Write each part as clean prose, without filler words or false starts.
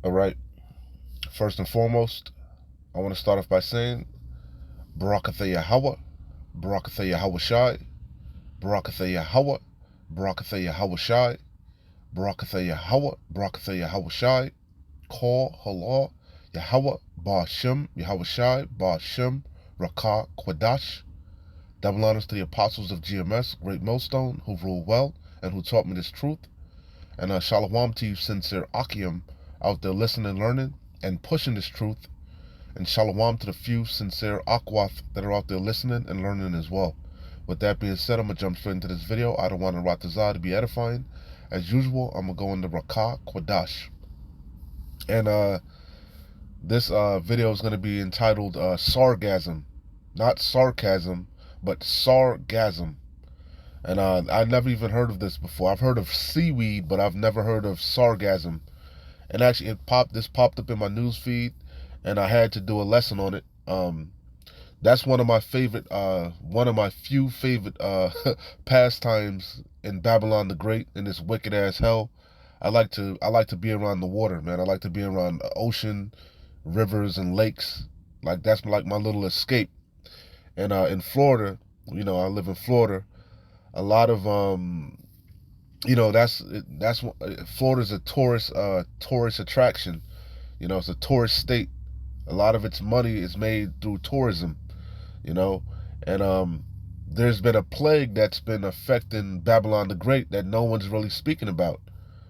All right. First and foremost, I want to start off by saying Barakatha Yahweh, Barakatha Yahweh Shai, Barakatha Yahweh, Barakatha Yahweh Shai, Barakatha Yahweh, Barakatha Yahweh Shai, Kol Halal, Yahweh, Ba'ashem, Yahweh Shai, Ba'ashem, Rakah, Quadash. Double honors to the apostles of GMS, Great Millstone, who rule well and who taught me this truth. And shalom to you, sincere Akim, out there listening, learning, and pushing this truth. And shalom to the few sincere Akwath that are out there listening and learning as well. With that being said, I'm going to jump straight into this video. I don't want Ratazah to be edifying. As usual, I'm going to go into Rakah Quadash. And this video is going to be entitled Sargasm. Not sarcasm, but Sargasm. And I never even heard of this before. I've heard of seaweed, but I've never heard of sargassum. And actually, this popped up in my news feed, and I had to do a lesson on it. That's one of my few favorite pastimes in Babylon the Great, in this wicked ass hell. I like to be around the water, man. I like to be around the ocean, rivers, and lakes. Like that's like my little escape. And in Florida, I live in Florida. A lot of that's Florida's a tourist attraction. It's a tourist state. A lot of its money is made through tourism. And there's been a plague that's been affecting Babylon the Great that no one's really speaking about.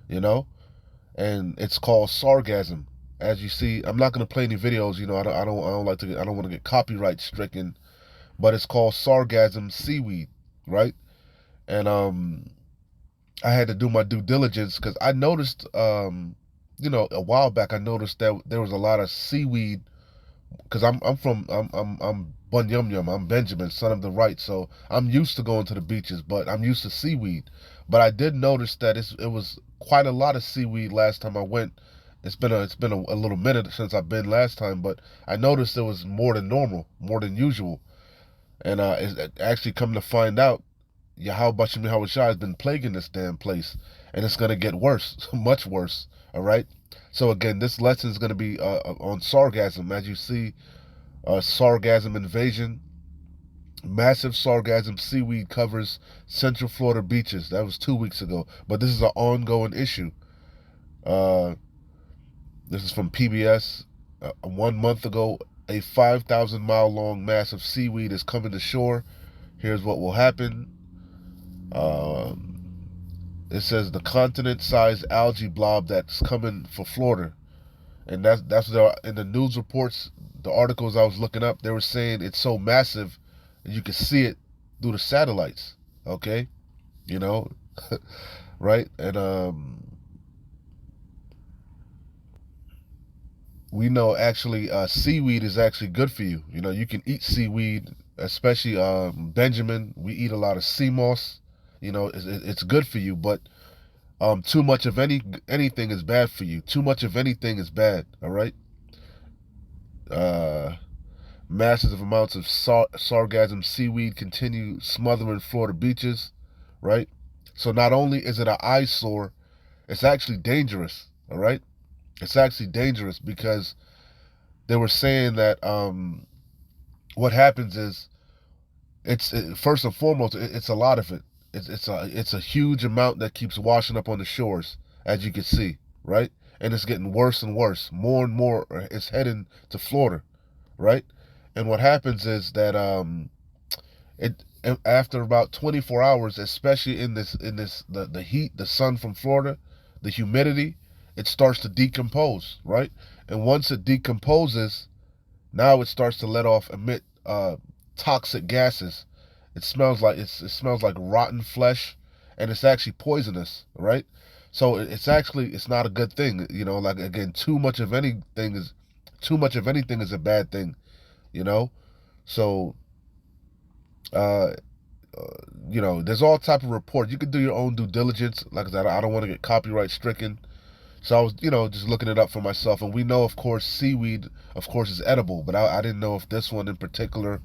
And it's called sargassum. As you see, I'm not going to play any videos. I don't want to get copyright stricken, but it's called sargassum seaweed, right? And I had to do my due diligence because I noticed, a while back I noticed that there was a lot of seaweed. Because I'm Bun Yum Yum. I'm Benjamin, son of the right. So I'm used to going to the beaches, but I'm used to seaweed. But I did notice that it was quite a lot of seaweed last time I went. It's been a little minute since I've been last time, but I noticed it was more than normal, more than usual. And it's actually come to find out, Yahweh Bashim Yahweh Shai has been plaguing this damn place, and it's gonna get worse, much worse. All right. So again, this lesson is gonna be on sargassum. As you see, Sargassum Invasion, massive sargassum seaweed covers Central Florida beaches. That was 2 weeks ago, but this is an ongoing issue. Uh, this is from PBS. 1 month ago, a 5,000-mile long mass of seaweed is coming to shore. Here's what will happen. It says the continent-sized algae blob that's coming for Florida, and that's in the news reports, the articles I was looking up. They were saying it's so massive that you can see it through the satellites. Okay, you know, right? And we know actually seaweed is actually good for you. You can eat seaweed, especially Benjamin. We eat a lot of sea moss. It's good for you, but too much of anything is bad for you. Too much of anything is bad. All right. Massive amounts of sargassum seaweed continue smothering Florida beaches. Right. So not only is it an eyesore, it's actually dangerous. All right. It's actually dangerous because they were saying that what happens is first and foremost it's a lot of it. It's a huge amount that keeps washing up on the shores, as you can see, right? And it's getting worse and worse. More and more it's heading to Florida, right? And what happens is that it after about 24 hours, especially in the heat, the sun from Florida, the humidity, it starts to decompose, right? And once it decomposes, now it starts to emit toxic gases. It smells like rotten flesh, and it's actually poisonous, right? So it's not a good thing. Like, again, too much of anything is a bad thing. So uh, there's all type of reports. You can do your own due diligence. Like I said, I don't want to get copyright stricken. So I was, just looking it up for myself. And we know, of course, seaweed, of course, is edible. But I didn't know if this one in particular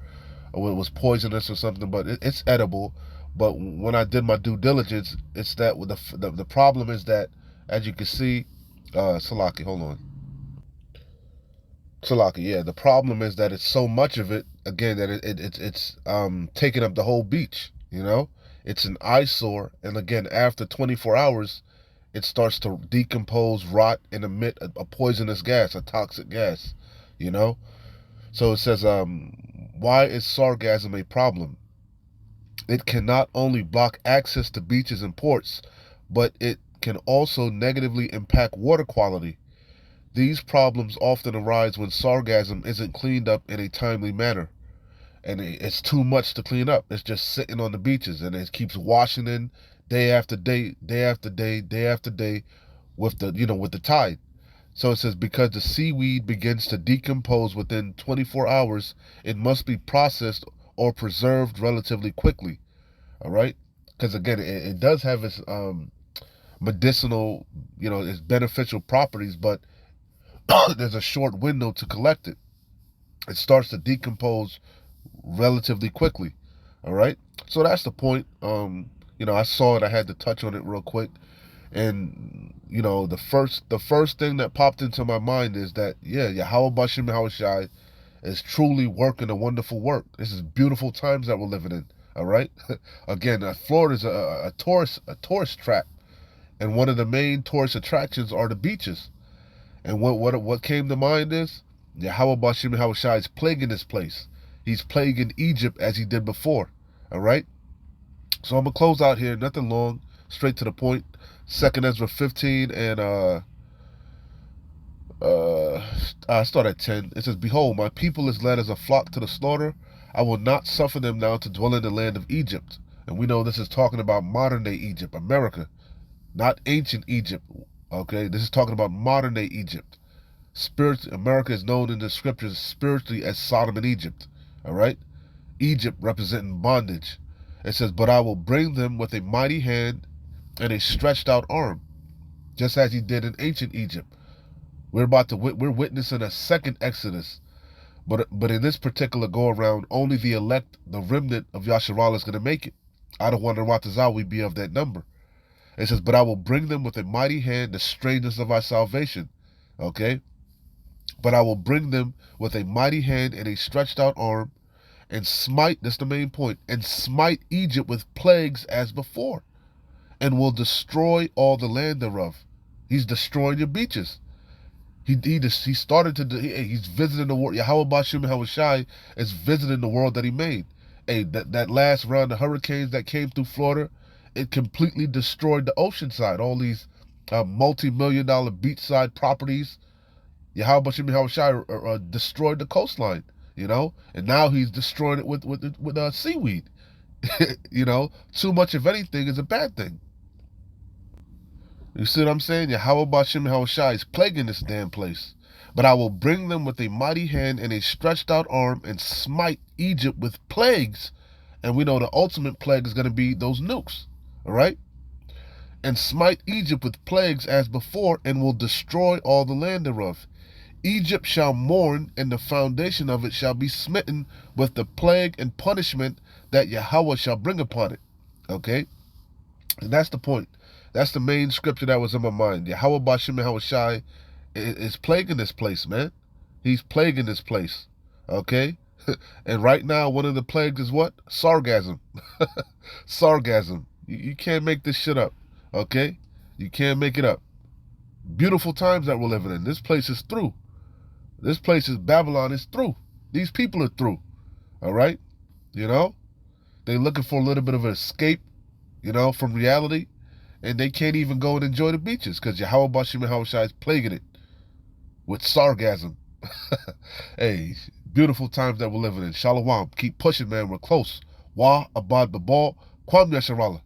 was poisonous or something. But it's edible. But when I did my due diligence, it's that the problem is that, as you can see, Salaki, hold on. Salaki, yeah. The problem is that it's so much of it, again, that it's taking up the whole beach, you know? It's an eyesore, and again, after 24 hours, it starts to decompose, rot, and emit a poisonous gas, a toxic gas, you know? So it says, why is sargassum a problem? It can not only block access to beaches and ports, but it can also negatively impact water quality. These problems often arise when sargassum isn't cleaned up in a timely manner. And it's too much to clean up. It's just sitting on the beaches and it keeps washing in day after day, day after day, day after day with the tide. So it says because the seaweed begins to decompose within 24 hours, it must be processed or preserved relatively quickly. All right? Because again, it does have its medicinal, its beneficial properties, but there's a short window to collect it. It starts to decompose relatively quickly. All right. So that's the point. I saw it. I had to touch on it real quick. And the first thing that popped into my mind is that Yahweh Bashim Yahushai is truly working a wonderful work. This is beautiful times that we're living in. All right. Again, Florida is a tourist trap, and one of the main tourist attractions are the beaches. And what came to mind is Yahweh Bashim Yahushai is plaguing this place. He's plaguing Egypt as he did before. All right. So I'm gonna close out here. Nothing long. Straight to the point. Second Ezra 15 and I start at 10. It says, "Behold, my people is led as a flock to the slaughter. I will not suffer them now to dwell in the land of Egypt." And we know this is talking about modern day Egypt, America, not ancient Egypt. Okay, this is talking about modern day Egypt. America is known in the scriptures spiritually as Sodom and Egypt. All right, Egypt representing bondage. It says, "But I will bring them with a mighty hand and a stretched out arm, just as he did in ancient Egypt." We're witnessing a second Exodus, but in this particular go around, only the elect, the remnant of Yasharal is going to make it. Out of wonder Watazal we be of that number. It says, "But I will bring them with a mighty hand, the strangeness of our salvation." Okay, but I will bring them with a mighty hand and a stretched out arm, and smite. That's the main point. And smite Egypt with plagues as before, and will destroy all the land thereof. He's destroying your beaches. He started to he's visiting the world. Yahweh Bashim Hawashai is visiting the world that he made. Hey, that last round of hurricanes that came through Florida, it completely destroyed the ocean side. All these multi-million-dollar beachside properties. Yahweh Bashim Hawashai destroyed the coastline. And now he's destroying it with seaweed. Too much of anything is a bad thing. You see what I'm saying? Yahweh Bashim Yahushai is plaguing this damn place. "But I will bring them with a mighty hand and a stretched out arm and smite Egypt with plagues." And we know the ultimate plague is going to be those nukes. All right? "And smite Egypt with plagues as before, and will destroy all the land thereof. Egypt shall mourn, and the foundation of it shall be smitten with the plague and punishment that Yahweh shall bring upon it." Okay? And that's the point. That's the main scripture that was in my mind. Yahweh Bashim Yahushai is plaguing this place, man. He's plaguing this place. Okay? And right now, one of the plagues is what? Sargassum. Sargassum. You can't make this shit up. Okay? You can't make it up. Beautiful times that we're living in. This place is through. This place is Babylon is through. These people are through. All right? They're looking for a little bit of an escape, from reality. And they can't even go and enjoy the beaches because Yahweh Bashim Yahushai is plaguing it with sargassum. Hey, beautiful times that we're living in. Shalom. Keep pushing, man. We're close. Wa abad babal. Kwam Yasharallah.